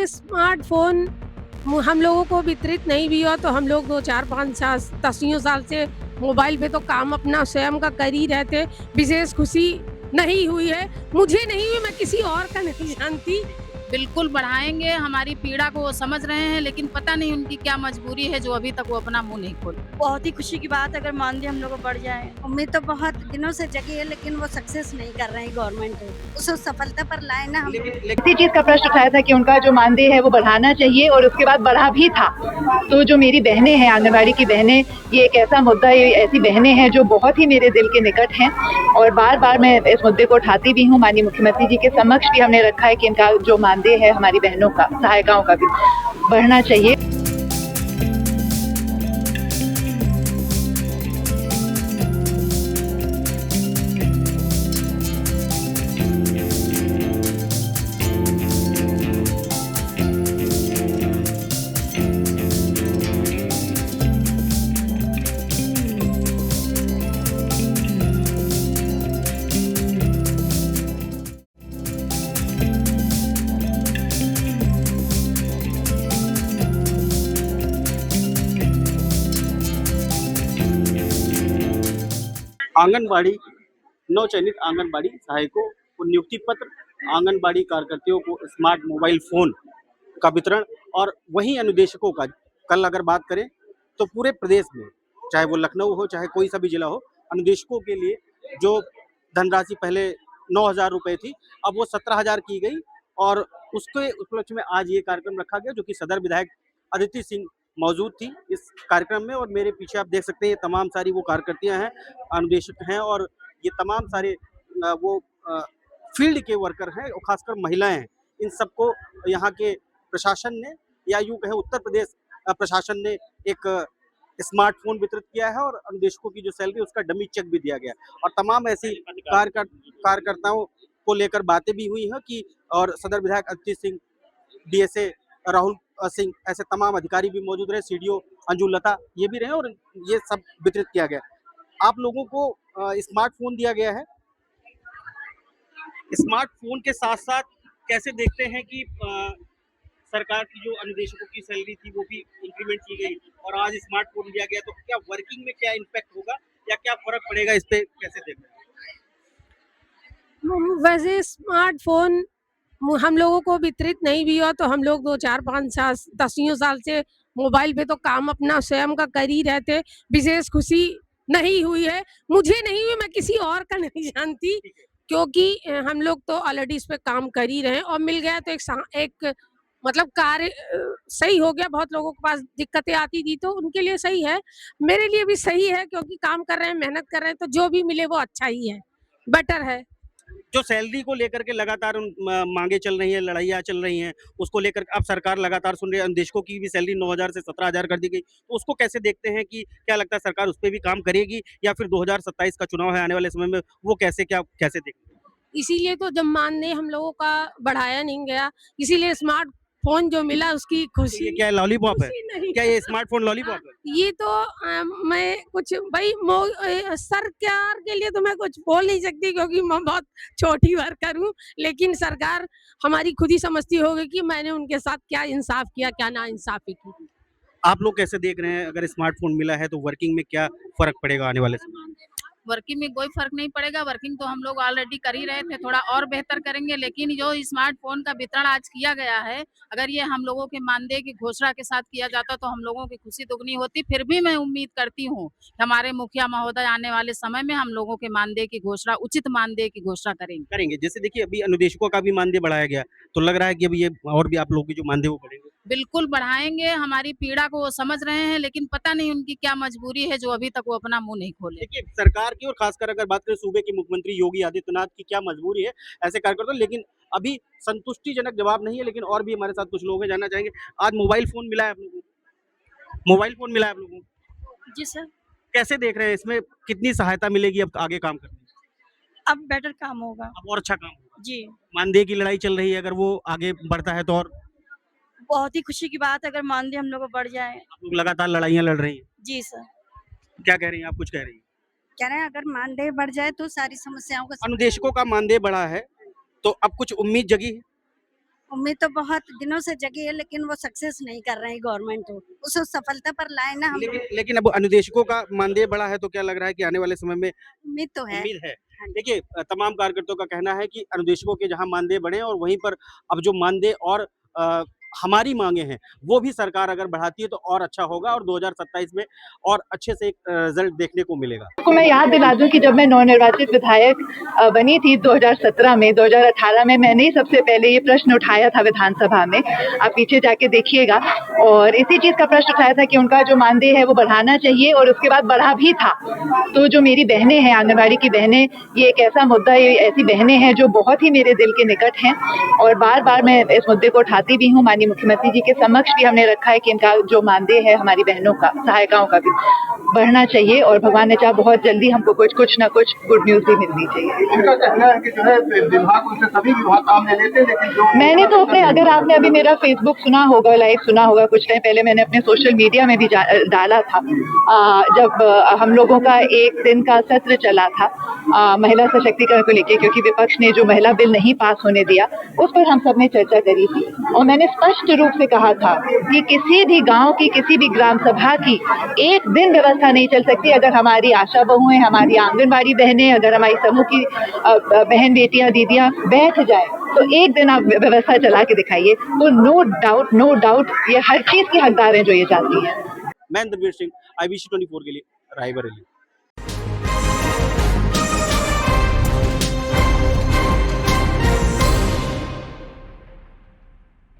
वैसे स्मार्टफ़ोन हम लोगों को वितरित नहीं भी हुआ तो हम लोग 2, 4, 5 साल 10 साल से मोबाइल पे तो काम अपना स्वयं का कर ही रहे थे। विशेष खुशी नहीं हुई है, मुझे नहीं हुई, मैं किसी और का नहीं जानती। बिल्कुल बढ़ाएँगे, हमारी पीड़ा को वो समझ रहे हैं, लेकिन पता नहीं उनकी क्या मजबूरी है जो अभी तक वो अपना मुँह नहीं खोले। बहुत ही खुशी की बात है अगर मानदेय हम लोग को बढ़ जाए। उम्मीद तो बहुत दिनों से जगी है लेकिन वो सक्सेस नहीं कर रहे हैं गवर्नमेंट उसको सफलता पर लाए ना हम। इसी चीज का प्रश्न उठाया था कि उनका जो मानदेय है वो बढ़ाना चाहिए और उसके बाद बढ़ा भी था। तो जो मेरी बहनें हैं, आंगनबाड़ी की बहनें, ये एक ऐसा मुद्दा, ये ऐसी बहनें हैं जो बहुत ही मेरे दिल के निकट हैं और बार बार मैं इस मुद्दे को उठाती भी हूँ। माननीय मुख्यमंत्री जी के समक्ष भी हमने रखा है कि इनका जो मानदेय है हमारी बहनों का, सहायिकाओं का भी बढ़ना चाहिए। आंगनबाड़ी नवचयनित आंगनबाड़ी सहायकों को नियुक्ति पत्र, आंगनबाड़ी कार्यकर्तियों को स्मार्ट मोबाइल फोन का वितरण और वहीं अनुदेशकों का, कल अगर बात करें तो पूरे प्रदेश में, चाहे वो लखनऊ हो चाहे कोई सा भी जिला हो, अनुदेशकों के लिए जो धनराशि पहले 9,000 रुपये थी, अब वो 17,000 की गई और उसके उपलक्ष्य में आज ये कार्यक्रम रखा गया, जो कि सदर विधायक अदिति सिंह मौजूद थी इस कार्यक्रम में। और मेरे पीछे आप देख सकते हैं ये तमाम सारी वो कार्यकर्तियां हैं, अनुदेशक हैं और ये तमाम सारे वो फील्ड के वर्कर हैं और खासकर महिलाएं हैं। इन सबको यहाँ के प्रशासन ने, या यूँ कहें उत्तर प्रदेश प्रशासन ने, एक स्मार्टफोन वितरित किया है और अनुदेशकों की जो सैलरी उसका डमी चेक भी दिया गया और तमाम ऐसी कार्यकर्ताओं को लेकर बातें भी हुई हैं कि, और सदर विधायक अदिति सिंह, डीएसए राहुल सिंह, ऐसे तमाम अधिकारी भी मौजूद रहे, सीडीओ अंजू लता ये भी रहे और ये सब वितरित किया गया। आप लोगों को स्मार्टफोन दिया गया है। स्मार्टफोन के साथ साथ कैसे देखते हैं कि सरकार की जो अनुदेशकों की सैलरी थी वो भी इंक्रीमेंट की गई और आज स्मार्टफोन दिया गया, तो क्या वर्किंग में क्या इम्पैक्ट होगा या क्या फर्क पड़ेगा, इस पे कैसे देखते हैं? वैसे स्मार्टफ़ोन हम लोगों को वितरित नहीं भी हुआ तो हम लोग 2, 4, 5 साल 10 साल से मोबाइल पे तो काम अपना स्वयं का कर ही रहे थे। विशेष खुशी नहीं हुई है, मुझे नहीं हुई, मैं किसी और का नहीं जानती, क्योंकि हम लोग तो ऑलरेडी इस पे काम कर ही रहे हैं और मिल गया तो एक मतलब कार्य सही हो गया। बहुत लोगों के पास दिक्कतें आती थी तो उनके लिए सही है, मेरे लिए भी सही है क्योंकि काम कर रहे हैं, मेहनत कर रहे हैं, तो जो भी मिले वो अच्छा ही है, बेटर है। जो सैलरी को लेकर के लगातार मांगे चल रही हैं, लड़ाइयाँ चल रही हैं, उसको लेकर अब सरकार लगातार सुन रही है। अनुदेशकों की भी सैलरी 9,000 से 17,000 कर दी गई, तो उसको कैसे देखते हैं कि क्या लगता है सरकार उस पे भी काम करेगी या फिर 2027 का चुनाव है आने वाले समय में, वो कैसे देखते हैं? इसीलिए तो जब मानदेय हम लोगों का बढ़ाया नहीं गया, इसीलिए स्मार्टफ़ोन जो मिला उसकी खुशी। ये क्या है, लॉलीपॉप है? खुशी नहीं। क्या ये स्मार्टफोन लॉलीपॉप है? ये तो मैं कुछ भाई सरकार के लिए तो मैं कुछ बोल नहीं सकती क्योंकि मैं बहुत छोटी वर्कर हूँ, लेकिन सरकार हमारी खुद ही समझती होगी कि मैंने उनके साथ क्या इंसाफ किया, क्या नाइंसाफ़ी की। आप लोग कैसे देख रहे हैं, अगर स्मार्टफोन मिला है तो वर्किंग में क्या फर्क पड़ेगा आने वाले समय में? वर्किंग में कोई फ़र्क नहीं पड़ेगा, वर्किंग तो हम लोग ऑलरेडी कर ही रहे थे, थोड़ा और बेहतर करेंगे, लेकिन जो स्मार्टफ़ोन का वितरण आज किया गया है, अगर ये हम लोगों के मानदेय की घोषणा के साथ किया जाता तो हम लोगों की खुशी दुगनी होती। फिर भी मैं उम्मीद करती हूँ कि हमारे मुखिया महोदय आने वाले समय में हम लोगों के मानदेय की घोषणा, उचित मानदेय की घोषणा करेंगे। करेंगे। जैसे देखिए अभी अनुदेशकों का भी मानदेय बढ़ाया गया, तो लग रहा है कि अभी ये और भी आप लोगों के जो मानदेय वो बढ़ेंगे। बिल्कुल बढ़ाएँगे, हमारी पीड़ा को वो समझ रहे हैं, लेकिन पता नहीं उनकी क्या मजबूरी है जो अभी तक वो अपना मुँह नहीं खोले। देखिए सरकार की और खासकर अगर बात करें सूबे के मुख्यमंत्री योगी आदित्यनाथ की क्या मजबूरी है ऐसे कार्यकर्ता, लेकिन अभी संतुष्टिजनक जवाब नहीं है। लेकिन और भी हमारे साथ कुछ लोग हैं, जानना चाहेंगे। आज मोबाइल फोन मिला है आप लोगों को, मोबाइल फोन मिला है आप लोगों को, जी सर। कैसे देख रहे हैं, इसमें कितनी सहायता मिलेगी अब आगे काम करने में? अब बेटर काम होगा। अब और अच्छा काम होगा। जी। मानदेय की लड़ाई चल रही है, अगर वो आगे बढ़ता है तो और बहुत ही खुशी की बात है अगर मानदेय हम लोग को बढ़ जाए। आप लोग लगातार लड़ाइयाँ लड़ रही हैं। जी सर। क्या कह रही हैं आप, कुछ कह रही हैं? कह रहे हैं अगर मानदेय बढ़ जाए तो सारी समस्याओं का अनुदेशकों का मानदेय बढ़ा है तो अब कुछ उम्मीद जगी है? उम्मीद तो बहुत दिनों से जगी है, लेकिन वो सक्सेस नहीं कर रही गवर्नमेंट तो उसे सफलता पर लाए ना हम लोग। लेकिन अब अनुदेशकों का मानदेय बढ़ा है तो क्या लग रहा है कि आने वाले समय में उम्मीद तो है। उम्मीद है। देखिए तमाम कार्यकर्ताओं का कहना है कि अनुदेशकों के जहां मानदेय बढ़े और वहीं पर अब जो मानदेय और हमारी मांगे हैं वो भी सरकार अगर बढ़ाती है तो और अच्छा होगा और 2027 में और अच्छे से एक रिजल्ट देखने को मिलेगा। आपको मैं याद दिला दूं कि जब मैं नवनिर्वाचित विधायक बनी थी 2017 में, 2018 में मैंने ही सबसे पहले ये प्रश्न उठाया था विधानसभा में। आप पीछे जाके देखिएगा और इसी चीज का प्रश्न उठाया था कि उनका जो मानदेय है वो बढ़ाना चाहिए और उसके बाद बढ़ा भी था। तो जो मेरी बहनें हैं, आंगनबाड़ी की बहनें, ये एक ऐसा मुद्दा, ये ऐसी बहनें हैं जो बहुत ही मेरे दिल के निकट हैं और बार बार मैं इस मुद्दे को उठाती भी हूँ। माननीय मुख्यमंत्री जी के समक्ष भी हमने रखा है कि इनका जो मानदेय है हमारी बहनों का, सहायिकाओं का भी बढ़ना चाहिए और भगवान ने चाहा बहुत जल्दी हमको कुछ ना कुछ गुड न्यूज भी मिलनी चाहिए। उनका कहना है कि जो है विभाग उनसे सभी विभाग काम ले लेते हैं, लेकिन जो मैंने तो अपने, अगर आपने अभी मेरा फेसबुक सुना होगा, लाइव सुना होगा, कुछ टाइम पहले मैंने अपने सोशल मीडिया में भी डाला था जब हम लोगों का एक दिन का सत्र चला था महिला सशक्तिकरण को लेकर, क्योंकि विपक्ष ने जो महिला बिल नहीं पास होने दिया उस पर हम सब ने चर्चा करी थी और मैंने स्पष्ट रूप से कहा था कि किसी भी गांव की, किसी भी ग्राम सभा की एक दिन व्यवस्था नहीं चल सकती अगर हमारी आशा बहुएं, हमारी आंगनबाड़ी बहनें, अगर हमारी समूह की बहन बेटियां, दीदियां बैठ जाए तो एक दिन आप व्यवस्था चला के दिखाइए। तो नो डाउट ये हर चीज की हकदार हैं जो ये चाहती है। मैं इंद्रवीर सिंह, IBC 24 के लिए रायबरेली।